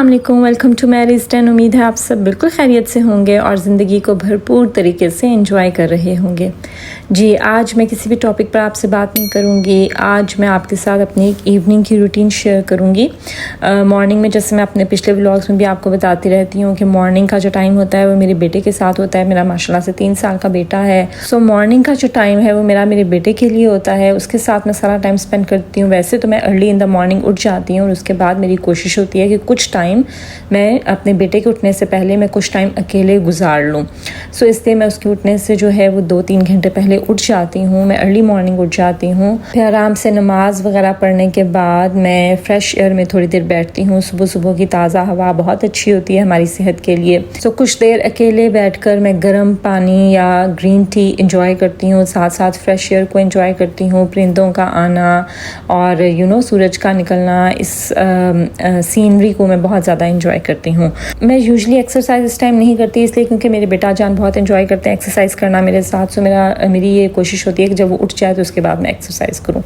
अस्सलामुअलैकुम, welcome to marriage 10। उम्मीद है आप सब बिल्कुल खैरियत से होंगे और ज़िंदगी को भरपूर तरीके से एंजॉय कर रहे होंगे। जी, आज मैं किसी भी टॉपिक पर आपसे बात नहीं करूँगी। आज मैं आपके साथ अपनी एक इवनिंग की रूटीन शेयर करूँगी। मॉर्निंग में, जैसे मैं अपने पिछले व्लॉग्स में भी आपको बताती रहती हूँ कि मॉर्निंग का जो टाइम होता है वो मेरे बेटे के साथ होता है। मेरा माशाल्लाह से 3 साल का बेटा है। सो मॉर्निंग का जो टाइम है वो मेरे बेटे के लिए होता है। उसके साथ मैं सारा टाइम स्पेंड करती हूँ। वैसे तो मैं अर्ली इन द मॉर्निंग उठ जाती हूँ और उसके बाद मेरी कोशिश होती है कि कुछ टाइम मैं अपने बेटे के उठने से पहले मैं कुछ टाइम अकेले गुजार लूँ। सो इसलिए मैं उसके उठने से जो है वो 2-3 घंटे पहले उठ जाती हूँ। मैं अर्ली मॉर्निंग उठ जाती हूँ। फिर आराम से नमाज वगैरह पढ़ने के बाद मैं फ़्रेश एयर में थोड़ी देर बैठती हूँ। सुबह सुबह की ताज़ा हवा बहुत अच्छी होती है हमारी सेहत के लिए। सो कुछ देर अकेले बैठकर मैं गर्म पानी या ग्रीन टी इंजॉय करती हूँ, साथ साथ फ़्रेश एयर को इंजॉय करती हूँ, परिंदों का आना और सूरज का निकलना, इस सीनरी को मैं बहुत ज़्यादा इंजॉय करती हूँ। मैं यूजुअली एक्सरसाइज इस टाइम नहीं करती, इसलिए क्योंकि मेरे बेटा जान बहुत इंजॉय करते हैं एक्सरसाइज करना मेरे साथ। सो मेरी ये कोशिश होती है कि जब वो उठ जाए तो उसके बाद मैं एक्सरसाइज करूँ।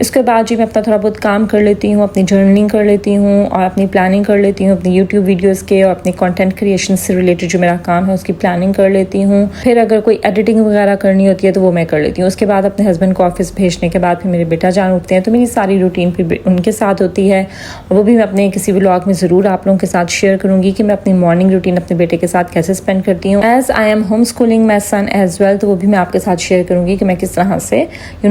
इसके बाद जी मैं अपना थोड़ा बहुत काम कर लेती हूँ, अपनी जर्नलिंग कर लेती हूँ और अपनी प्लानिंग कर लेती हूँ। अपनी यूट्यूब वीडियोज़ के और अपनी कॉन्टेंट क्रिएशन से रिलेटेड जो मेरा काम है उसकी प्लानिंग कर लेती हूँ। फिर अगर कोई एडिटिंग वगैरह करनी होती है तो वो मैं कर लेती हूँ। उसके बाद अपने हस्बैंड को ऑफिस भेजने के बाद फिर मेरे बेटा जान उठते हैं, तो मेरी सारी रूटीन फिर उनके साथ होती है। और वो भी मैं अपने किसी व्लॉग में ज़रूर आप लोगों के साथ शेयर करूँगी कि मैं अपनी मॉर्निंग रूटीन अपने बेटे के साथ कैसे स्पेंड करती हूँ। As I am home schooling my son as well, तो वो भी मैं आपके साथ शेयर करूँगी कि मैं किस तरह से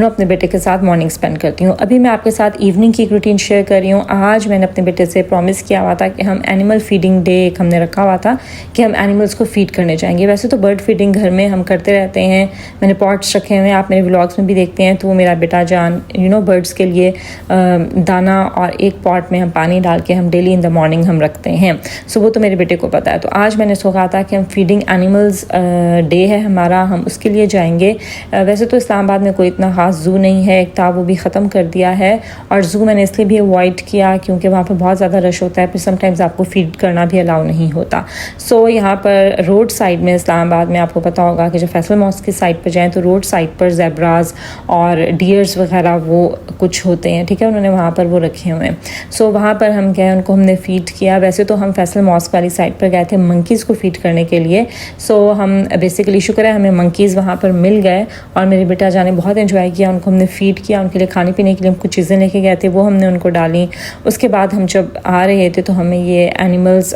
अपने बेटे के साथ मॉर्निंग स्पेंड करती हूँ। अभी मैं आपके साथ इवनिंग की एक रूटीन शेयर कर रही हूँ। आज मैंने अपने बेटे से प्रॉमिस किया हुआ था कि हम एनिमल फीडिंग डे एक हमने रखा हुआ था कि हम एनिमल्स को फीड करने जाएंगे। वैसे तो बर्ड फीडिंग घर में हम करते रहते हैं, मैंने पॉट्स रखे हुए हैं, आप मेरे व्लॉग्स में भी देखते हैं। तो वो मेरा बेटा जान बर्ड्स के लिए दाना और एक पॉट में हम पानी डाल के हम डेली इन द मॉर्निंग हम रखते हैं। सो वो तो मेरे बेटे को पता है। तो आज मैंने सोचा था कि हम फीडिंग एनिमल्स डे है हमारा, हम उसके लिए जाएंगे। वैसे तो इस्लामाबाद में कोई इतना ख़ास ज़ू नहीं है, एक था वो भी ख़त्म कर दिया है। और ज़ू मैंने इसलिए भी अवॉइड किया क्योंकि वहाँ पर बहुत ज़्यादा रश होता है, फिर समटाइम्स आपको फीड करना भी अलाउ नहीं होता। सो यहाँ पर रोड साइड में इस्लामाबाद में आपको पता होगा कि जब फैसल मॉस्क की साइड पर जाएँ तो रोड साइड पर ज़ेब्राज और डियर्स वगैरह वो कुछ होते हैं, ठीक है, उन्होंने वहाँ पर वो रखे हुए हैं। सो वहाँ पर हम गए, उनको हमने फ़ीड किया। वैसे तो हम फैसल मॉस्क वाली साइड पर गए थे मंकीज़ को फ़ीड करने के लिए। सो हम बेसिकली शुक्र है हमें मंकीज़ वहाँ पर मिल गए और मेरे बेटा जाने बहुत एंजॉय किया। उनको हमने फ़ीड किया, उनके लिए खाने पीने के लिए हम कुछ चीज़ें लेके गए थे, वो हमने उनको डाली। उसके बाद हम जब आ रहे थे तो हमें ये एनिमल्स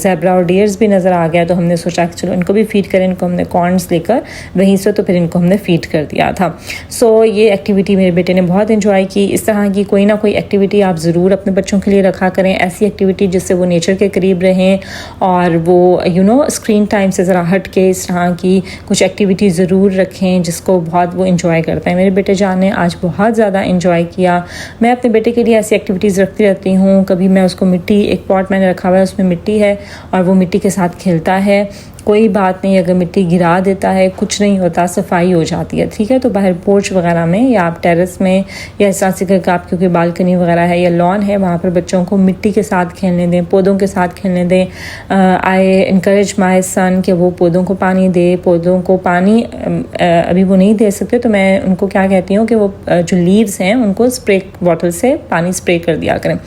ज़ेब्रा और डियर्स भी नज़र आ गया। तो हमने सोचा कि चलो इनको भी फ़ीड करें। इनको हमने कॉर्न्स लेकर वहीं से तो फिर इनको हमने फ़ीड कर दिया था। सो ये एक्टिविटी मेरे बेटे ने बहुत एंजॉय की। इस तरह की कोई ना कोई एक्टिविटी आप ज़रूर अपने बच्चों के लिए रखा करें, ऐसी एक्टिविटी जिससे वो नेचर के करीब रहें और वो स्क्रीन टाइम से ज़रा हट के इस तरह की कुछ एक्टिविटी ज़रूर रखें जिसको बहुत वो इंजॉय करते हैं। मेरे बेटे जान ने आज बहुत ज़्यादा इंजॉय किया। मैं अपने बेटे के लिए ऐसी एक्टिविटीज़ रखती रहती हूँ। कभी मैं उसको मिट्टी, एक पॉट मैंने रखा हुआ है उसमें मिट्टी है और वो मिट्टी के साथ खेलता है। कोई बात नहीं, अगर मिट्टी गिरा देता है कुछ नहीं होता, सफाई हो जाती है, ठीक है। तो बाहर पोर्च वगैरह में या आप टेरेस में या इस तरह से करके आप क्योंकि बालकनी वगैरह है या लॉन है वहाँ पर बच्चों को मिट्टी के साथ खेलने दें, पौधों के साथ खेलने दें। आई इनकरेज माई सन कि वो पौधों को पानी दे। पौधों को पानी अभी वो नहीं दे सकते तो मैं उनको क्या कहती हूँ कि वो जो लीव्स हैं उनको स्प्रे बॉटल से पानी स्प्रे कर दिया करें।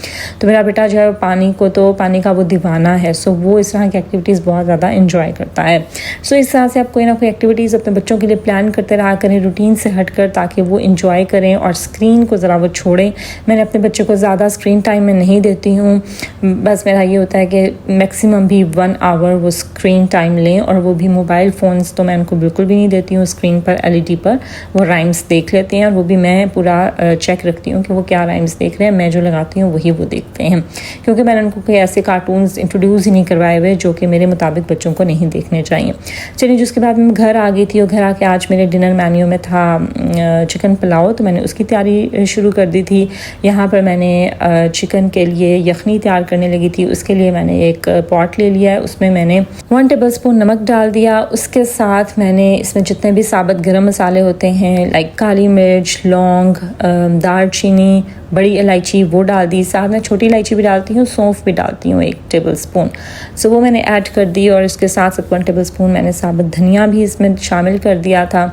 तो मेरा बेटा जो है पानी का वो दीवाना है। सो वो इस तरह की एक्टिविटीज़ बहुत ज़्यादा इंजॉय करता है। सो इस तरह से आप कोई ना कोई एक्टिविटीज़ अपने बच्चों के लिए प्लान करते रहा करें रूटीन से हटकर, ताकि वो इंजॉय करें और स्क्रीन को ज़रा वो छोड़ें। मैंने अपने बच्चे को ज़्यादा स्क्रीन टाइम में नहीं देती हूँ। बस मेरा ये होता है कि मैक्सिमम भी 1 आवर वो स्क्रीन टाइम लें, और वो भी मोबाइल फ़ोन्स तो मैं उनको बिल्कुल भी नहीं देती हूँ। स्क्रीन पर LED पर वो राइम्स देख लेते हैं और वो भी मैं पूरा चेक रखती हूँ कि वो क्या राइम्स देख रहे हैं। मैं जो लगाती हूँ वही वो देखते हैं, क्योंकि मैंने उनको कोई ऐसे कार्टून्स इंट्रोड्यूस ही नहीं करवाए हुए जो कि मेरे मुताबिक बच्चों को नहीं देखने चाहिए। चलिए, जिसके बाद मैं घर आ गई थी और घर आके आज मेरे डिनर मेन्यू में था चिकन पुलाव, तो मैंने उसकी तैयारी शुरू कर दी थी। यहाँ पर मैंने चिकन के लिए यखनी तैयार करने लगी थी। उसके लिए मैंने एक पॉट ले लिया है, उसमें मैंने 1 टेबलस्पून नमक डाल दिया। उसके साथ मैंने इसमें जितने भी साबुत गरम मसाले होते हैं लाइक काली मिर्च, लौंग, दालचीनी, बड़ी इलायची वो डाल दी। साथ में छोटी इलायची भी डालती हूँ, सौंफ भी डालती हूँ 1 टेबलस्पून। सो वो मैंने ऐड कर दी और इसके साथ 1 टेबलस्पून मैंने साबुत धनिया भी इसमें शामिल कर दिया था।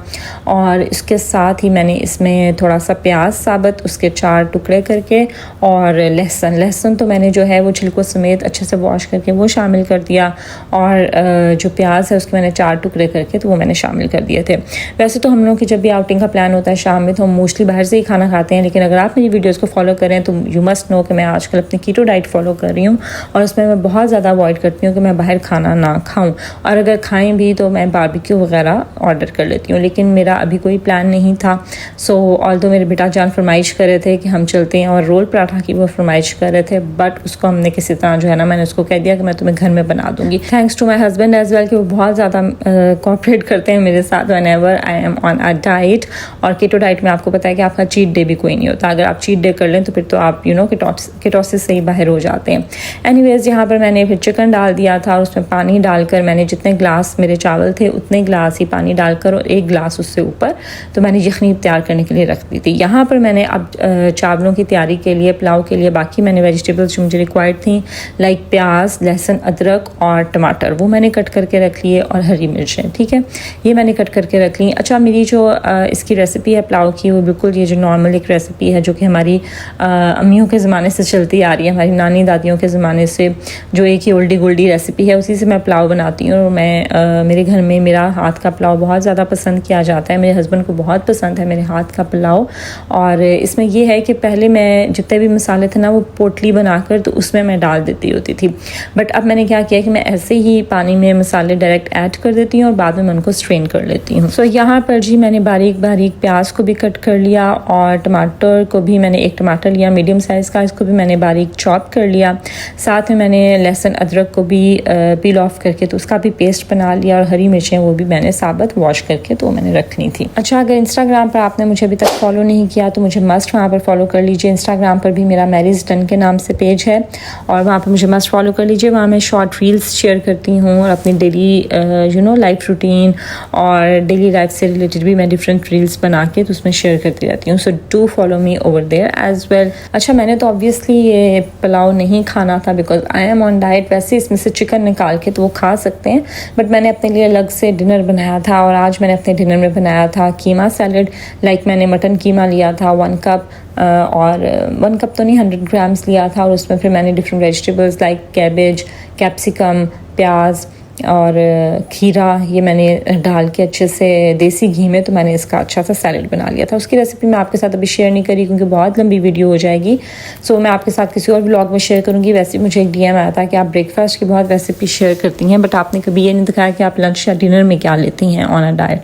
और इसके साथ ही मैंने इसमें थोड़ा सा प्याज साबुत उसके 4 टुकड़े करके और लहसुन तो मैंने जो है वो छिलकों समेत अच्छे से वॉश करके वो शामिल कर दिया, और जो प्याज है उसके मैंने 4 टुकड़े करके तो वो मैंने शामिल कर दिए थे। वैसे तो हम लोग की जब भी आउटिंग का प्लान होता है शाम में तो हम मोस्टली बाहर से ही खाना खाते हैं, लेकिन अगर आप मेरी वीडियोस को फॉलो करें तो यू मस्ट नो कि मैं आजकल अपनी कीटो डाइट फॉलो कर रही हूँ, और उसमें मैं बहुत ज़्यादा अवॉइड करती हूँ कि मैं बाहर खाना ना खाऊँ, और अगर खाएँ भी तो मैं बारबेक्यू वगैरह ऑर्डर कर लेती हूँ। लेकिन मेरा अभी कोई प्लान नहीं था। सो ऑल्दो मेरे बेटा जान फरमाइश कर रहे थे कि हम चलते हैं, और रोल पराठा की वो फरमाइश कर रहे थे, बट उसको हमने किसी तरह जो है ना, मैंने उसको कह दिया कि मैं तुम्हें घर में बना दूँगी। Thanks to my husband as well कि वो बहुत ज़्यादा कोऑपरेट करते हैं मेरे साथ whenever I am on a diet. और कीटो डाइट में आपको पता है कि आपका चीट डे भी कोई नहीं होता। अगर आप चीट डे कर लें तो फिर तो आप कीटोसिस से ही बाहर हो जाते हैं। एनीवेज, यहाँ पर मैंने फिर चिकन डाल दिया था, और उसमें पानी डालकर मैंने जितने ग्लास मेरे चावल थे उतने ग्लास ही पानी डालकर और 1 ग्लास उससे ऊपर तो मैंने यखनी तैयार करने के लिए रख दी थी। यहाँ पर मैंने अब चावलों की तैयारी के लिए, पुलाव के लिए बाकी मैंने वेजिटेबल्स जो मुझे रिक्वायर्ड थी लाइक प्याज, लहसुन, अदरक और टमाटर वो मैंने कट करके रख लिए, और हरी मिर्चें, ठीक है, ये मैंने कट करके रख ली। अच्छा, मेरी जो इसकी रेसिपी है पुलाव की, वो बिल्कुल ये जो नॉर्मल एक रेसिपी है जो कि हमारी अम्मियों के ज़माने से चलती आ रही है, हमारी नानी दादियों के ज़माने से, जो एक ही ओल्डी गोल्डी रेसिपी है, उसी से मैं पुलाव बनाती हूँ। और मैं मेरे घर में मेरा हाथ का पुलाव बहुत ज़्यादा पसंद किया जाता है, मेरे हस्बैंड को बहुत पसंद है मेरे हाथ का पुलाव। और इसमें ये है कि पहले मैं जितने भी मसाले थे ना वो पोटली बनाकर तो उसमें मैं डाल देती होती थी, बट अब मैंने क्या किया कि मैं ऐसे ही पानी में मसाले डायरेक्ट ऐड कर देती हूँ और बाद में मैं उनको स्ट्रेन कर लेती हूँ। सो यहाँ पर जी मैंने बारीक बारीक प्याज को भी कट कर लिया, और टमाटर को भी मैंने 1 टमाटर लिया मीडियम साइज़ का, इसको भी मैंने बारीक चॉप कर लिया। साथ में मैंने लहसुन अदरक को भी पील ऑफ करके तो उसका भी पेस्ट बना लिया, और हरी मिर्चें वो भी मैंने साबुत वॉश करके तो मैंने रखनी थी। अच्छा, अगर इंस्टाग्राम पर आपने मुझे अभी तक फॉलो नहीं किया तो मुझे मस्ट वहाँ पर फॉलो कर लीजिए। इंस्टाग्राम पर भी मेरा मैरिज डन के नाम से पेज है, और वहाँ पर मुझे मस्ट फॉलो कर लीजिए। वहाँ मैं शॉर्ट रील्स शेयर करती हूँ, और अपनी डेली लाइफ रूटीन और डेली लाइफ से रिलेटेड भी मैं डिफरेंट रील्स बना के तो उसमें शेयर करती रहती हूँ। So do follow me over there as well. अच्छा, मैंने तो ऑब्वियसली ये पुलाव नहीं खाना था because I am on diet. वैसे इसमें से चिकन निकाल के तो वो खा सकते हैं, बट मैंने अपने लिए अलग से डिनर बनाया था, और आज मैंने अपने डिनर में बनाया था कीमा सैलड। लाइक मैंने मटन कीमा लिया था 1 कप, और 1 कप तो नहीं 100 ग्राम्स लिया था, और उसमें फिर मैंने different vegetables like cabbage, capsicum, प्याज और खीरा ये मैंने डाल के अच्छे से देसी घी में तो मैंने इसका अच्छा सा सैलेड बना लिया था। उसकी रेसिपी मैं आपके साथ अभी शेयर नहीं करी क्योंकि बहुत लंबी वीडियो हो जाएगी। सो मैं आपके साथ किसी और व्लॉग में शेयर करूँगी। वैसे मुझे एक DM आया था कि आप ब्रेकफास्ट की बहुत रेसिपी शेयर करती हैं, बट आपने कभी ये नहीं दिखाया कि आप लंच या डिनर में क्या लेती हैं ऑन अ डाइट।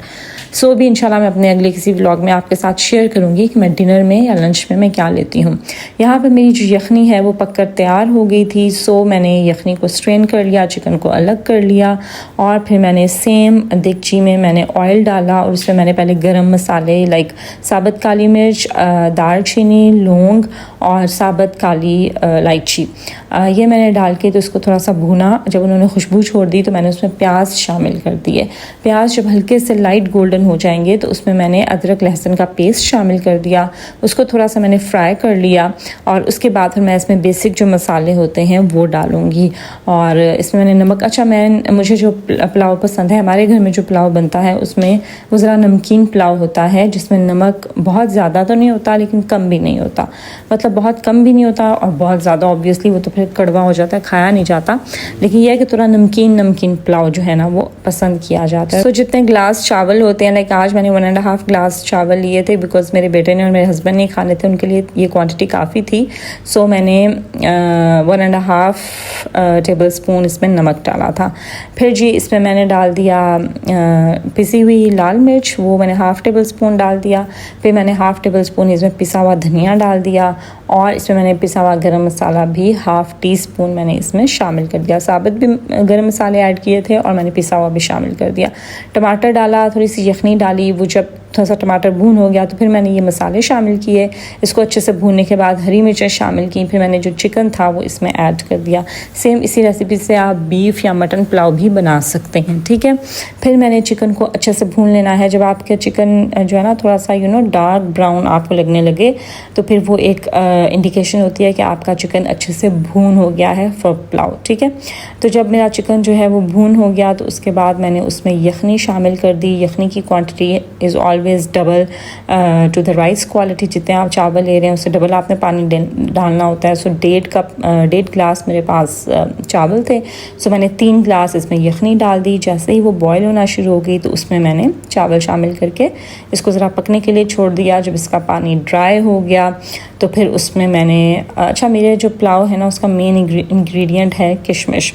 सो भी इंशाल्लाह मैं अपने अगले किसी व्लॉग में आपके साथ शेयर करूँगी कि मैं डिनर में या लंच में मैं क्या लेती हूँ। यहाँ पर मेरी जो यखनी है वो पककर तैयार हो गई थी। सो मैंने यखनी को स्ट्रेन कर लिया, चिकन को अलग कर लिया, और फिर मैंने सेम देगची में मैंने ऑयल डाला, और उसमें मैंने पहले गरम मसाले लाइक साबुत काली मिर्च, दालचीनी, लौंग और साबुत काली इलायची ये मैंने डाल के तो उसको थोड़ा सा भूना। जब उन्होंने खुशबू छोड़ दी तो मैंने उसमें प्याज शामिल कर दिए। प्याज जब हल्के से लाइट गोल्डन हो जाएंगे तो उसमें मैंने अदरक लहसुन का पेस्ट शामिल कर दिया, उसको थोड़ा सा मैंने फ्राई कर लिया, और उसके बाद फिर मैं इसमें बेसिक जो मसाले होते हैं वो डालूँगी। और इसमें मैंने नमक, अच्छा मुझे जो पुलाव पसंद है, हमारे घर में जो पुलाव बनता है उसमें वो ज़रा नमकीन पुलाव होता है जिसमें नमक बहुत ज़्यादा तो नहीं होता लेकिन कम भी नहीं होता, मतलब बहुत कम भी नहीं होता और बहुत ज़्यादा ऑब्वियसली वो तो फिर कड़वा हो जाता है, खाया नहीं जाता। लेकिन यह है कि थोड़ा नमकीन पुलाव जो है ना वो पसंद किया जाता है। तो जितने ग्लास चावल होते हैं, लाइक आज मैंने 1.5 ग्लास चावल लिए थे बिकॉज मेरे बेटे ने और मेरे हस्बैंड ने खाने थे, उनके लिए ये क्वांटिटी काफ़ी थी। सो मैंने 1.5 टेबल स्पून इसमें नमक डाला था। फिर जी इसमें मैंने डाल दिया पिसी हुई लाल मिर्च, वो मैंने 1/2 टेबल स्पून डाल दिया। फिर मैंने 1/2 टेबल स्पून इसमें पिसा हुआ धनिया डाल दिया, और इसमें मैंने पिसा हुआ गरम मसाला भी 1/2 टीस्पून मैंने इसमें शामिल कर दिया। साबुत भी गरम मसाले ऐड किए थे और मैंने पिसा हुआ भी शामिल कर दिया। टमाटर डाला, थोड़ी सी यखनी डाली, वो जब थोड़ा सा टमाटर भून हो गया तो फिर मैंने ये मसाले शामिल किए। इसको अच्छे से भूनने के बाद हरी मिर्चें शामिल की, फिर मैंने जो चिकन था वो इसमें ऐड कर दिया। सेम इसी रेसिपी से आप बीफ या मटन पुलाव भी बना सकते हैं, ठीक है। फिर मैंने चिकन को अच्छे से भून लेना है। जब आपके चिकन जो है ना थोड़ा सा डार्क ब्राउन आपको लगने लगे तो फिर वो एक इंडिकेशन होती है कि आपका चिकन अच्छे से भून हो गया है फॉर पुलाव, ठीक है। तो जब मेरा चिकन जो है वो भून हो गया तो उसके बाद मैंने उसमें यखनी शामिल कर दी। यखनी की quantity is all always double two the rice quality, जितने आप चावल ले रहे हैं उससे डबल आपने पानी डालना होता है। सो 1.5 गिलास मेरे पास चावल थे। सो मैंने 3 गिलास इसमें यखनी डाल दी। जैसे ही वो बॉयल होना शुरू हो गई तो उसमें मैंने चावल शामिल करके इसको ज़रा पकने के लिए छोड़ दिया। जब इसका पानी ड्राई हो गया तो फिर उसमें मैंने मेरे जो पुलाव है ना उसका मेन इंग्रेडिएंट है किशमिश।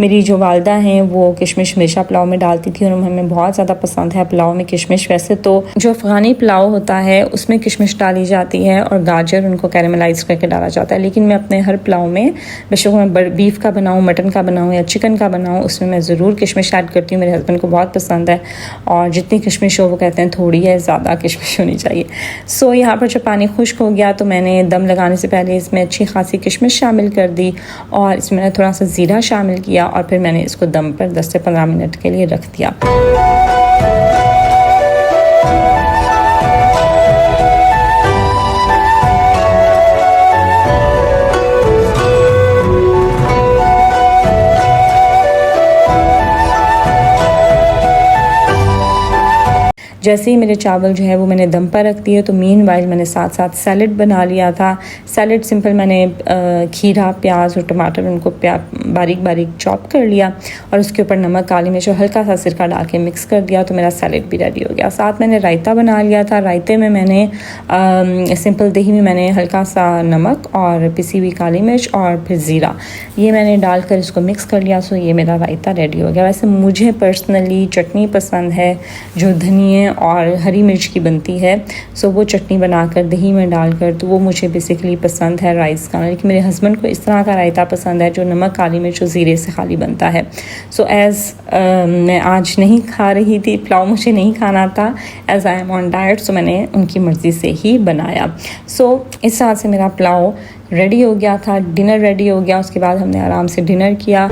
मेरी जो वालदा हैं वो किशमिश हमेशा पुलाव में डालती थी और हमें बहुत ज़्यादा पसंद है पुलाव में किशमिश। वैसे तो जो अफ़गानी पुलाव होता है उसमें किशमिश डाली जाती है और गाजर उनको कैरेमलाइज करके डाला जाता है, लेकिन मैं अपने हर पुलाव में बेशक मैं बीफ का बनाऊँ, मटन का बनाऊँ या चिकन का बनाऊँ, उसमें मैं ज़रूर किशमिश ऐड करती हूँ। मेरे हस्बैंड को बहुत पसंद है और जितनी किशमिश हो वो कहते हैं थोड़ी है, ज़्यादा किशमिश होनी चाहिए। सो यहाँ पर जब पानी खुश्क हो गया तो मैंने दम लगाने से पहले इसमें अच्छी खासी किशमिश शामिल कर दी और इसमें मैंने थोड़ा सा ज़ीरा शामिल किया और फिर मैंने इसको दम पर 10 से 15 मिनट के लिए रख दिया। जैसे ही मेरे चावल जो है वो मैंने दम पर रख दिए तो मीनवाइल मैंने साथ साथ सैलड बना लिया था। सैलड सिंपल मैंने खीरा, प्याज और टमाटर उनको बारीक बारीक चॉप कर लिया और उसके ऊपर नमक, काली मिर्च और हल्का सा सिरका डाल के मिक्स कर दिया तो मेरा सैलड भी रेडी हो गया। साथ मैंने रायता बना लिया था। रायते में मैंने सिंपल दही में मैंने हल्का सा नमक और पिसी हुई काली मिर्च और फिर ज़ीरा ये मैंने डालकर इसको मिक्स कर लिया। सो ये मेरा रायता रेडी हो गया। वैसे मुझे पर्सनली चटनी पसंद है जो धनिए और हरी मिर्च की बनती है। सो वो चटनी बनाकर दही में डालकर तो वो मुझे बेसिकली पसंद है राइस का, लेकिन मेरे हस्बैंड को इस तरह का रायता पसंद है जो नमक, काली मिर्च और ज़ीरे से खाली बनता है। सो मैं आज नहीं खा रही थी पुलाव, मुझे नहीं खाना था as I am on diet, so मैंने उनकी मर्ज़ी से ही बनाया। सो इस तरह से मेरा पुलाव रेडी हो गया था। डिनर रेडी हो गया, उसके बाद हमने आराम से डिनर किया।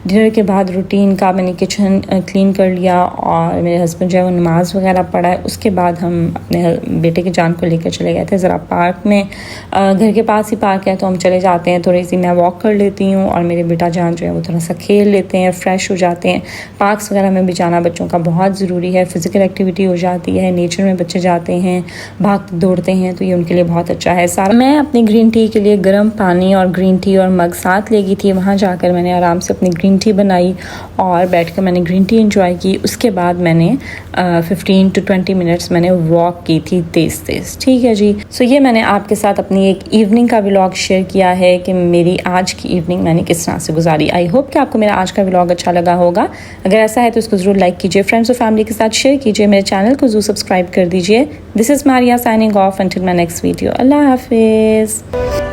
डिनर के बाद रूटीन का मैंने किचन क्लीन कर लिया और मेरे हस्बैंड जो है वो नमाज़ वगैरह पढ़ा है। उसके बाद हम अपने बेटे की जान को लेकर चले गए थे ज़रा पार्क में। घर के पास ही पार्क है तो हम चले जाते हैं, थोड़ी सी मैं वॉक कर लेती हूँ और मेरे बेटा जान जो है वो थोड़ा सा खेल लेते हैं, फ्रेश हो जाते हैं। पार्क्स वगैरह में भी जाना बच्चों का बहुत ज़रूरी है, फ़िज़िकल एक्टिविटी हो जाती है, नेचर में बच्चे जाते हैं, भागते दौड़ते हैं तो ये उनके लिए बहुत अच्छा है। सारा मैं अपनी ग्रीन टी के लिए गर्म पानी और ग्रीन टी और मग साथ ले गई थी। वहाँ जाकर मैंने आराम से अपनी ग्रीन टी बनाई और बैठकर मैंने ग्रीन टी एंजॉय की। उसके बाद मैंने 15 to 20 मिनट्स मैंने वॉक की थी तेज़ तेज़। ठीक है जी। सो ये मैंने आपके साथ अपनी एक इवनिंग का व्लॉग शेयर किया है कि मेरी आज की इवनिंग मैंने किस तरह से गुजारी। आई होप कि आपको मेरा आज का व्लॉग अच्छा लगा होगा। अगर ऐसा है तो इसको ज़रूर लाइक कीजिए, फ्रेंड्स और फैमिली के साथ शेयर कीजिए, मेरे चैनल को ज़रूर सब्सक्राइब कर दीजिए। This is Maria signing off until my next video. अल्लाह हाफिज़।